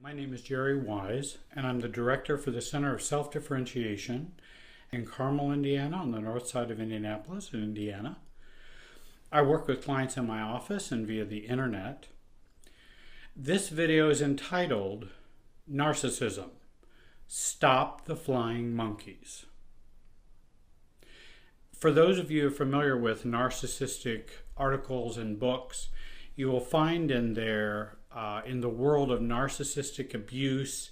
My name is Jerry Wise, and I'm the director for the Center of Self-Differentiation in Carmel, Indiana, on the north side of Indianapolis in Indiana. I work with clients in my office and via the internet. This video is entitled Narcissism: Stop the Flying Monkeys. For those of you familiar with narcissistic articles and books, you will find in there, in the world of narcissistic abuse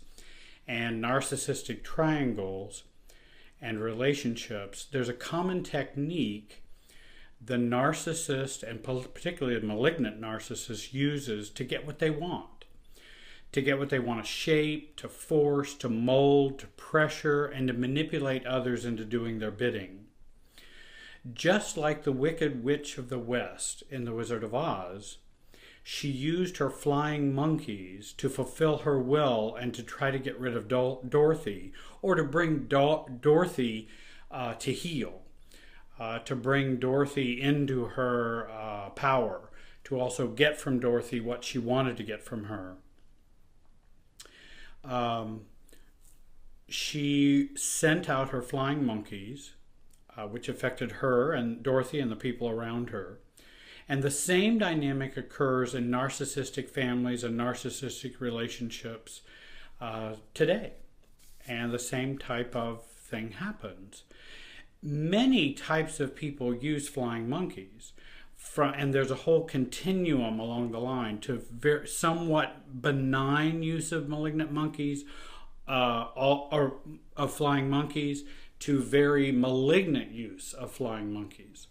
and narcissistic triangles and relationships, there's a common technique the narcissist, and particularly the malignant narcissist, uses to get what they want. To get what they want to shape, to force, to mold, to pressure, and to manipulate others into doing their bidding. Just like the Wicked Witch of the West in The Wizard of Oz, she used her flying monkeys to fulfill her will and to try to get rid of Dorothy, or to bring Dorothy to heal, to bring Dorothy into her power, to also get from Dorothy what she wanted to get from her. She sent out her flying monkeys, which affected her and Dorothy and the people around her. And the same dynamic occurs in narcissistic families and narcissistic relationships today. And the same type of thing happens. Many types of people use flying monkeys. And there's a whole continuum along the line to somewhat benign use of malignant monkeys, or of flying monkeys, to very malignant use of flying monkeys.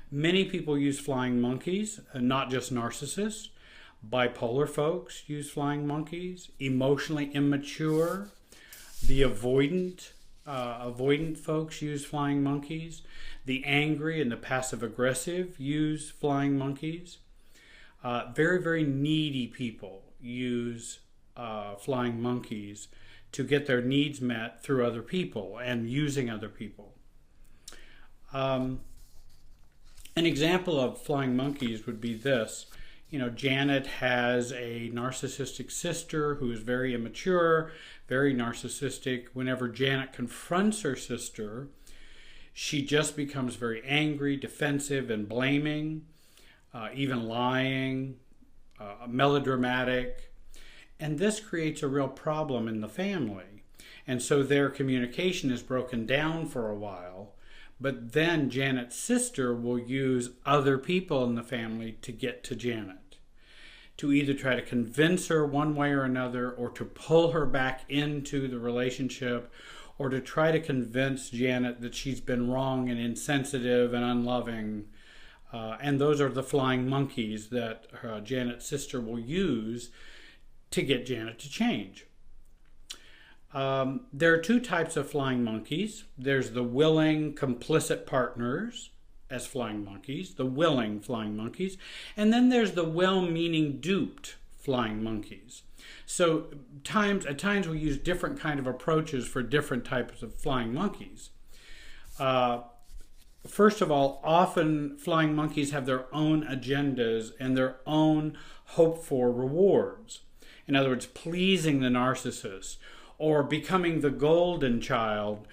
Many people use flying monkeys, not just narcissists. Bipolar folks use flying monkeys. Emotionally immature, the avoidant folks use flying monkeys. The angry and the passive aggressive use flying monkeys. Very, very needy people use flying monkeys to get their needs met through other people and using other people. An example of flying monkeys would be this. Janet has a narcissistic sister who is very immature, very narcissistic. Whenever Janet confronts her sister, she just becomes very angry, defensive, and blaming, even lying, melodramatic. And this creates a real problem in the family. And so their communication is broken down for a while. But then Janet's sister will use other people in the family to get to Janet, to either try to convince her one way or another, or to pull her back into the relationship, or to try to convince Janet that she's been wrong and insensitive and unloving. And those are the flying monkeys that Janet's sister will use to get Janet to change. There are two types of flying monkeys. There's the willing, complicit partners as flying monkeys, the willing flying monkeys, and then there's the well-meaning duped flying monkeys. So at times we use different kind of approaches for different types of flying monkeys. First of all, often flying monkeys have their own agendas and their own hoped-for rewards. In other words, pleasing the narcissist, or becoming the golden child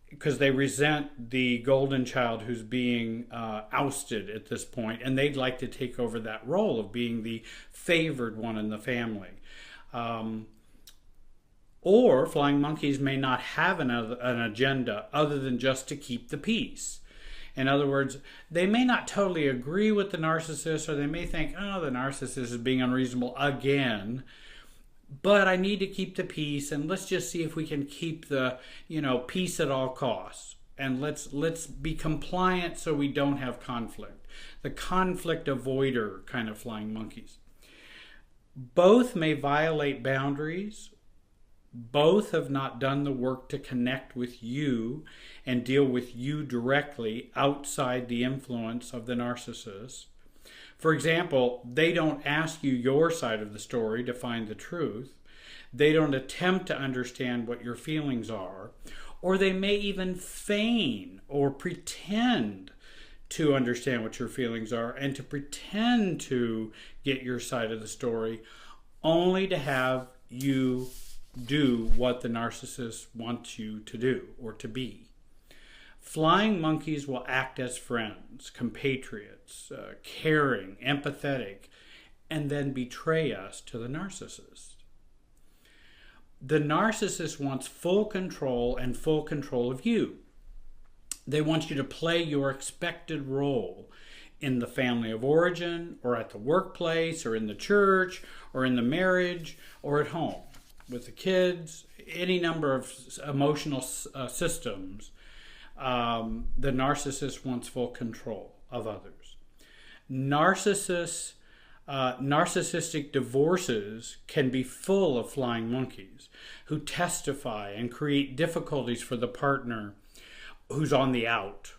because they resent the golden child who's being ousted at this point, and they'd like to take over that role of being the favored one in the family. Or flying monkeys may not have an agenda other than just to keep the peace. In other words, they may not totally agree with the narcissist, or they may think, oh, the narcissist is being unreasonable again, but I need to keep the peace, and let's just see if we can keep the, peace at all costs. And let's be compliant so we don't have conflict. The conflict avoider kind of flying monkeys. Both may violate boundaries. Both have not done the work to connect with you and deal with you directly outside the influence of the narcissist. For example, they don't ask you your side of the story to find the truth. They don't attempt to understand what your feelings are, or they may even feign or pretend to understand what your feelings are and to pretend to get your side of the story, only to have you do what the narcissist wants you to do or to be. Flying monkeys will act as friends, compatriots, caring, empathetic, and then betray us to the narcissist. The narcissist wants full control and full control of you. They want you to play your expected role in the family of origin, or at the workplace, or in the church, or in the marriage, or at home with the kids, any number of emotional systems. The narcissist wants full control of others. Narcissistic divorces can be full of flying monkeys who testify and create difficulties for the partner who's on the out.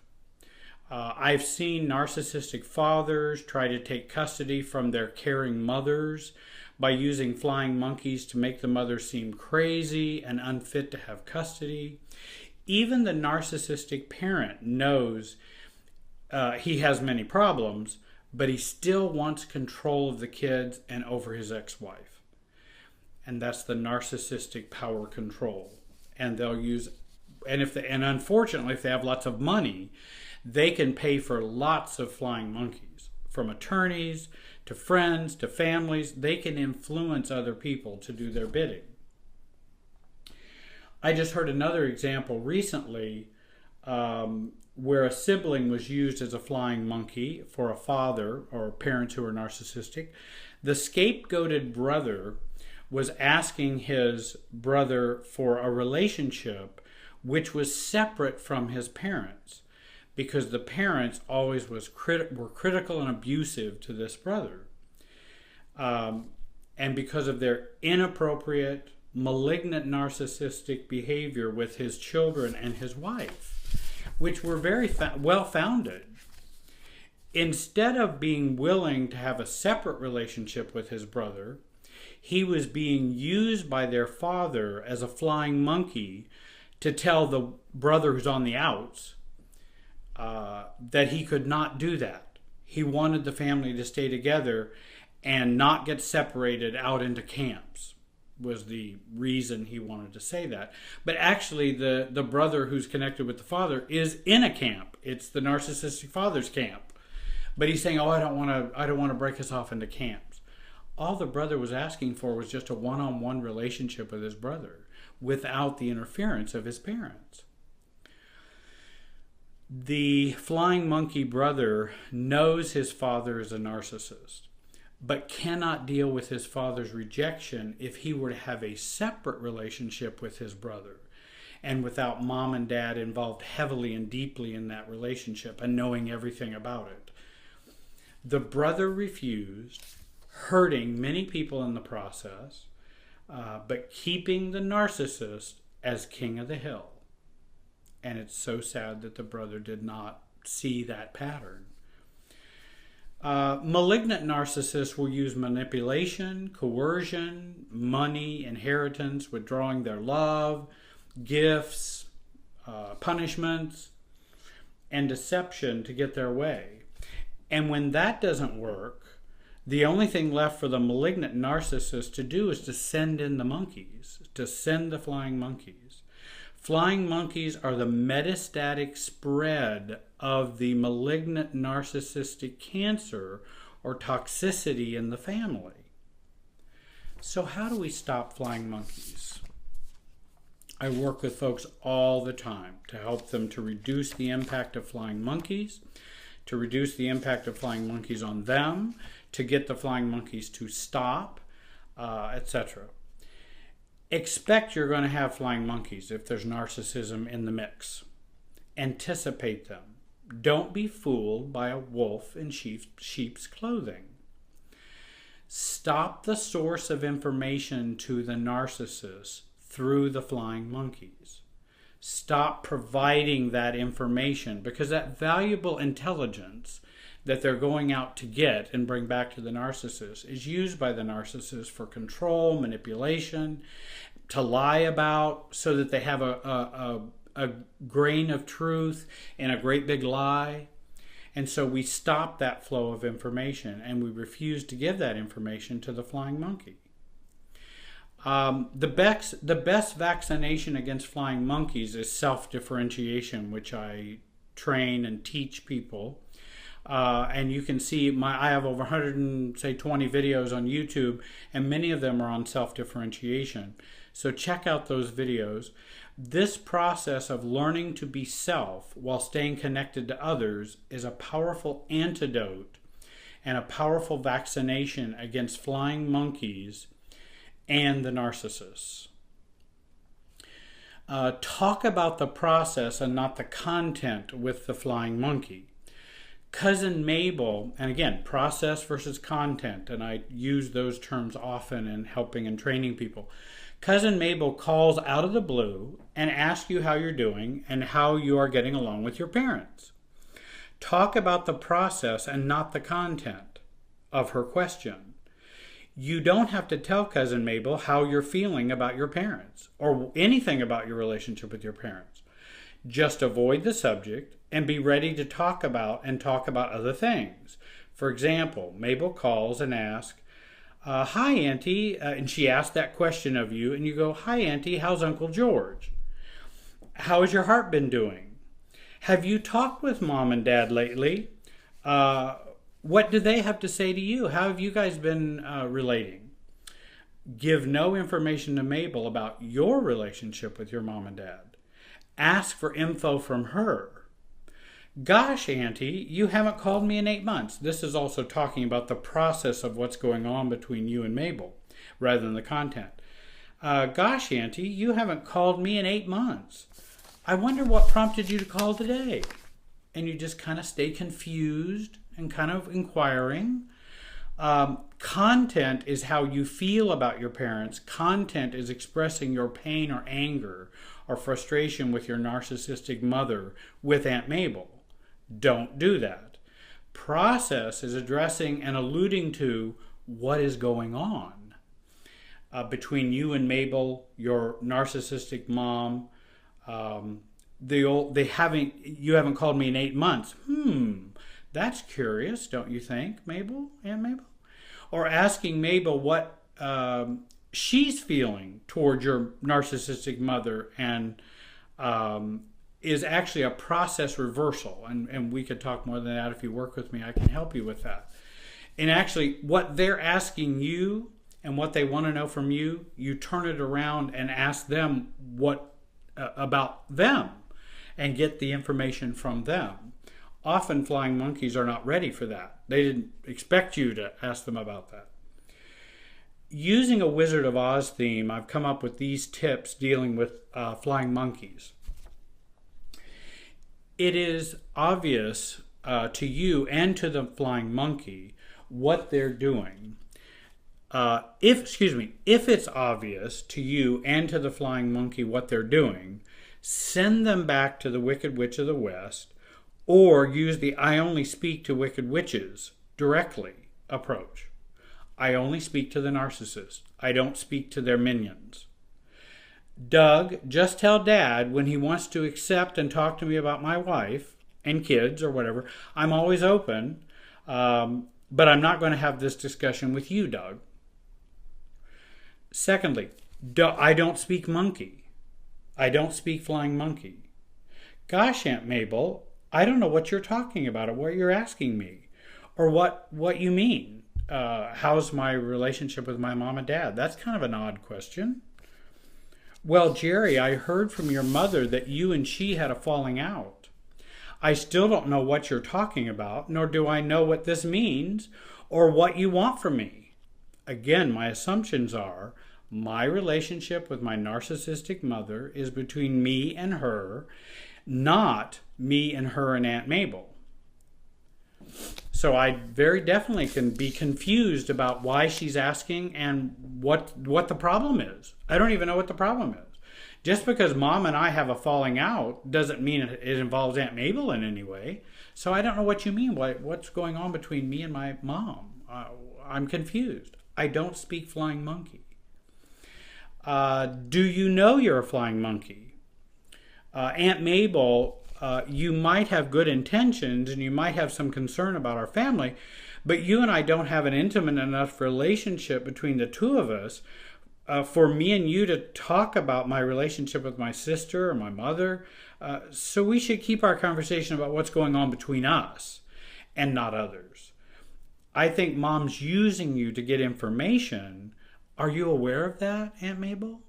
I've seen narcissistic fathers try to take custody from their caring mothers by using flying monkeys to make the mother seem crazy and unfit to have custody. Even the narcissistic parent knows he has many problems, but he still wants control of the kids and over his ex-wife. And that's the narcissistic power control. And they'll use, and unfortunately, if they have lots of money, they can pay for lots of flying monkeys, from attorneys to friends to families. They can influence other people to do their bidding. I just heard another example recently where a sibling was used as a flying monkey for a father or parents who are narcissistic. The scapegoated brother was asking his brother for a relationship which was separate from his parents, because the parents always were critical and abusive to this brother. And because of their inappropriate, malignant narcissistic behavior with his children and his wife, which were very well-founded. Instead of being willing to have a separate relationship with his brother, he was being used by their father as a flying monkey to tell the brother who's on the outs that he could not do that. He wanted the family to stay together and not get separated out into camps, was the reason he wanted to say that. But actually the brother who's connected with the father is in a camp. It's the narcissistic father's camp. But he's saying, I don't want to break us off into camps. All the brother was asking for was just a one-on-one relationship with his brother without the interference of his parents. The flying monkey brother knows his father is a narcissist, but cannot deal with his father's rejection if he were to have a separate relationship with his brother, and without mom and dad involved heavily and deeply in that relationship and knowing everything about it. The brother refused, hurting many people in the process, but keeping the narcissist as king of the hill. And it's so sad that the brother did not see that pattern. Malignant narcissists will use manipulation, coercion, money, inheritance, withdrawing their love, gifts, punishments, and deception to get their way. And when that doesn't work, the only thing left for the malignant narcissist to do is to send in the monkeys, to send the flying monkeys. Flying monkeys are the metastatic spread of the malignant narcissistic cancer or toxicity in the family. So how do we stop flying monkeys? I work with folks all the time to help them to reduce the impact of flying monkeys, to reduce the impact of flying monkeys on them, to get the flying monkeys to stop, etc. Expect you're going to have flying monkeys if there's narcissism in the mix. Anticipate them. Don't be fooled by a wolf in sheep's clothing. Stop the source of information to the narcissist through the flying monkeys. Stop providing that information, because that valuable intelligence that they're going out to get and bring back to the narcissist is used by the narcissist for control, manipulation, to lie about so that they have a grain of truth in a great big lie. And so we stop that flow of information and we refuse to give that information to the flying monkey. The best vaccination against flying monkeys is self-differentiation, which I train and teach people. And you can see I have over 120 videos on YouTube, and many of them are on self-differentiation. So check out those videos. This process of learning to be self while staying connected to others is a powerful antidote and a powerful vaccination against flying monkeys and the narcissists. Talk about the process and not the content with the flying monkey. Cousin Mabel, and again, process versus content, and I use those terms often in helping and training people. Cousin Mabel calls out of the blue and asks you how you're doing and how you are getting along with your parents. Talk about the process and not the content of her question. You don't have to tell Cousin Mabel how you're feeling about your parents or anything about your relationship with your parents. Just avoid the subject and be ready to talk about other things. For example, Mabel calls and asks, hi, Auntie, and she asks that question of you, and you go, hi, Auntie, how's Uncle George? How has your heart been doing? Have you talked with Mom and Dad lately? What do they have to say to you? How have you guys been relating? Give no information to Mabel about your relationship with your mom and dad. Ask for info from her. Gosh, Auntie, you haven't called me in 8 months. This is also talking about the process of what's going on between you and Mabel, rather than the content. Gosh, Auntie, you haven't called me in 8 months. I wonder what prompted you to call today. And you just kind of stay confused and kind of inquiring. Content is how you feel about your parents. Content is expressing your pain or anger or frustration with your narcissistic mother with Aunt Mabel. Don't do that. Process is addressing and alluding to what is going on between you and Mabel, your narcissistic mom. You haven't called me in 8 months. That's curious, don't you think, Mabel, Aunt Mabel? Or asking Mabel what she's feeling toward your narcissistic mother, and is actually a process reversal. And we could talk more than that if you work with me. I can help you with that. And actually, what they're asking you and what they want to know from you, you turn it around and ask them what about them and get the information from them. Often flying monkeys are not ready for that. They didn't expect you to ask them about that. Using a Wizard of Oz theme, I've come up with these tips dealing with flying monkeys. It is obvious to you and to the flying monkey what they're doing. If it's obvious to you and to the flying monkey what they're doing, send them back to the Wicked Witch of the West, or use the I only speak to wicked witches directly approach. I only speak to the narcissist. I don't speak to their minions. Doug, just tell Dad when he wants to accept and talk to me about my wife and kids or whatever. I'm always open, but I'm not going to have this discussion with you, Doug. Secondly, I don't speak monkey. I don't speak flying monkey. Gosh, Aunt Mabel, I don't know what you're talking about or what you're asking me or what you mean. How's my relationship with my mom and dad? That's kind of an odd question. Well, Jerry, I heard from your mother that you and she had a falling out. I still don't know what you're talking about, nor do I know what this means or what you want from me. Again, my assumptions are my relationship with my narcissistic mother is between me and her, not me and her and Aunt Mabel. So I very definitely can be confused about why she's asking and what the problem is. I don't even know what the problem is. Just because Mom and I have a falling out doesn't mean it involves Aunt Mabel in any way. So I don't know what you mean. What's going on between me and my mom? I'm confused. I don't speak flying monkey. Do you know you're a flying monkey? Aunt Mabel, you might have good intentions and you might have some concern about our family, but you and I don't have an intimate enough relationship between the two of us for me and you to talk about my relationship with my sister or my mother. So we should keep our conversation about what's going on between us and not others. I think mom's using you to get information. Are you aware of that, Aunt Mabel?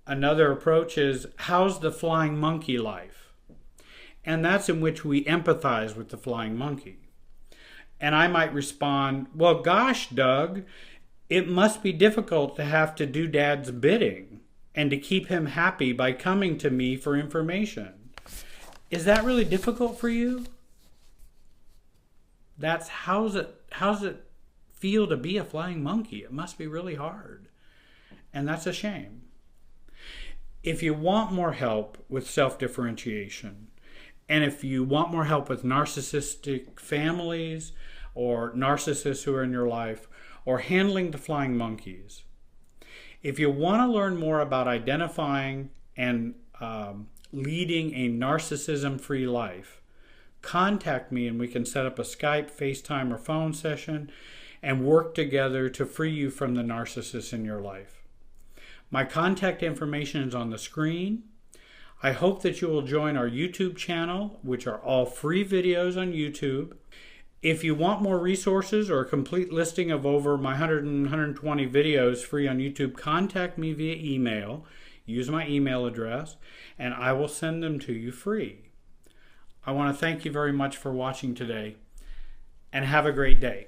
Another approach is, how's the flying monkey life? And that's in which we empathize with the flying monkey. And I might respond, well, gosh, Doug, it must be difficult to have to do Dad's bidding and to keep him happy by coming to me for information. Is that really difficult for you? How's it feel to be a flying monkey? It must be really hard. And that's a shame. If you want more help with self-differentiation, and if you want more help with narcissistic families or narcissists who are in your life, or handling the flying monkeys, if you want to learn more about identifying and leading a narcissism-free life, contact me and we can set up a Skype, FaceTime, or phone session and work together to free you from the narcissists in your life. My contact information is on the screen. I hope that you will join our YouTube channel, which are all free videos on YouTube. If you want more resources or a complete listing of over my 120 videos free on YouTube, contact me via email. Use my email address, and I will send them to you free. I want to thank you very much for watching today, and have a great day.